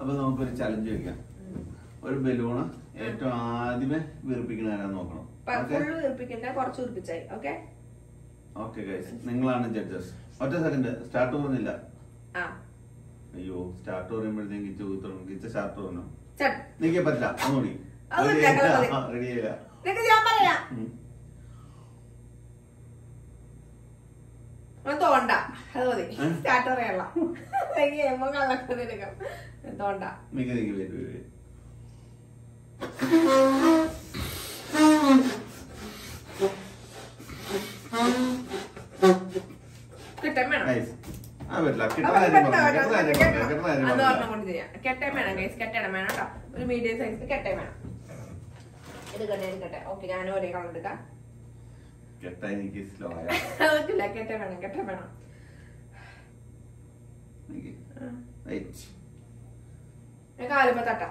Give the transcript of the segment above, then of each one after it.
അപ്പൊ നമുക്കൊരു ചലഞ്ച് വെക്കാം. ഒരു ബലൂണ് ഏറ്റവും ആദ്യമേ വീർപ്പിക്കണ ആരാന്ന് നോക്കണം. ഓക്കെ ഗൈസ്, നിങ്ങളാണ് ജഡ്ജസ്. ഒറ്റ സെക്കൻഡ്, സ്റ്റാർട്ട് പറഞ്ഞില്ല. അയ്യോ, സ്റ്റാർട്ട് പറയുമ്പോഴത്തേക്ക് കിച്ച സ്റ്റാർട്ട് പറഞ്ഞു. നിൽക്കാൻ പറ്റില്ല, ഒന്നുകൂടി റെഡിയായില്ല. തോണ്ട അത് മതി, സ്റ്റാർട്ട് പറയാനുള്ള തോണ്ട. കിട്ടാൻ വേണം, കെട്ടൻ വേണം ഗൈസ്, കെട്ടണം വേണം കേട്ടോ. ഒരു മീഡിയം സൈസ് കെട്ടൻ വേണം. എടുക്കട്ടെ. ഓക്കെ, ഞാനും ഒരേ കളർ എടുക്കാം. പറ്റില്ല, കെട്ടൻ വേണം. കാലുമ്പോ തട്ട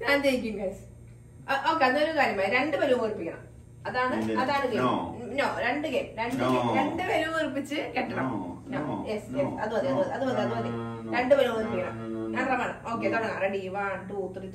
ഞാൻ ജയിക്കും ഗൈസ്. ഓക്കെ, അതൊരു കാര്യമായി. 2 ബലൂൺ വീർപ്പിക്കണം. അതാണ് ഗെയിം. No, 2 game. 2 ബലൂൺ വീർപ്പിച്ച് കെട്ടണം. അത് മതി. 2 ബലൂൺ വീർപ്പിക്കണം. ഞാൻ വേണം. ഓക്കെ, തുടങ്ങാം. റെഡി, 1 2 3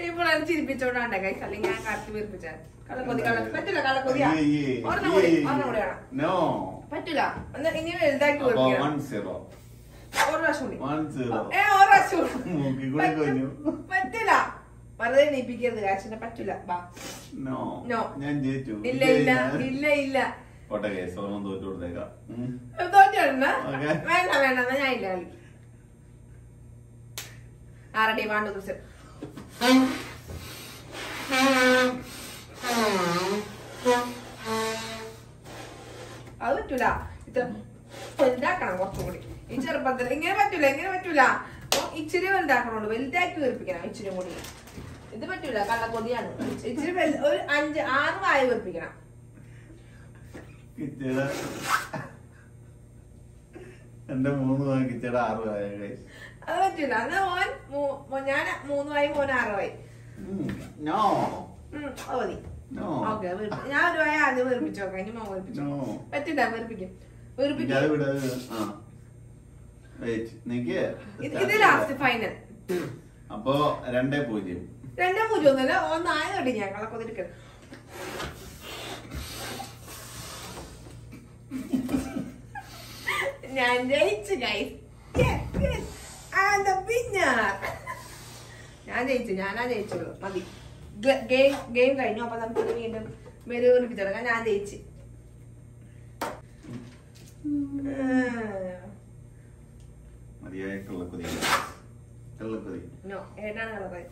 ഇപ്പോൾ അത് ചിരിപ്പിച്ചോണ്ടാണ്ട ഗൈസ്, അല്ലെങ്കിൽ ഞാൻ കാട്ടി വീർപ്പിച്ച പറ്റില്ല. കള്ളക്കൊതിയാ പറ്റില്ല. ഇനി വലുതാക്കി പറ്റില്ല. വെറുതെ നീപ്പിക്കരുത് കാശിനെ. പറ്റില്ല. ഇല്ല തോറ്റാണ്. വേണ്ട ഞാൻ ഇല്ല. ആറടി വാണ്ട് കുറിച്ച് അത് പറ്റൂല. ഇത് വലുതാക്കണം കുറച്ചും കൂടി. ഈ ചെറുപ്പത്തിൽ ഇങ്ങനെ പറ്റൂല. ഇച്ചിരി വലുതാക്കണുള്ളൂ. വലുതാക്കി വീർപ്പിക്കണം ഇച്ചിരി കൂടി. ഇത് പറ്റൂല, കള്ളക്കൊതിയാണ്. ഇച്ചിരി ഒരു 5 6 വായ വീർപ്പിക്കണം. എന്റെ 3 വായ കിച്ചട 6 വായ. അത് പറ്റൂല. എന്നാ ഞാൻ 3 വായി, മോൻ 6 വായി. അത് മതി. ഓക്കെ, ഞാൻ 1 വായ ആദ്യം വീർപ്പിച്ചു നോക്കാം. ഇനി മോൻ വീർപ്പിച്ചു. പറ്റില്ല, വീർപ്പിക്കും. ഇത് ലാസ്റ്റ് ഫൈനൽ. അപ്പൊ 2-0 ഒന്നല്ല, 1 ആയതോട്ടെ. ഞാൻ കള്ളക്കൊതിരിക്കണം. ഞാൻ ജയിച്ചു ഗൈസ്. ഞാനാ ജയിച്ചുള്ളൂ. മതി, ഗെയിം കഴിഞ്ഞു. അപ്പൊ നമുക്ക് വീണ്ടും മെരുപിടിച്ചെടുക്കാം. ഞാൻ ജയിച്ചു. മതിയായ കള്ളക്കൊതി. ഏതാണ് കള്ളക്കൊതി?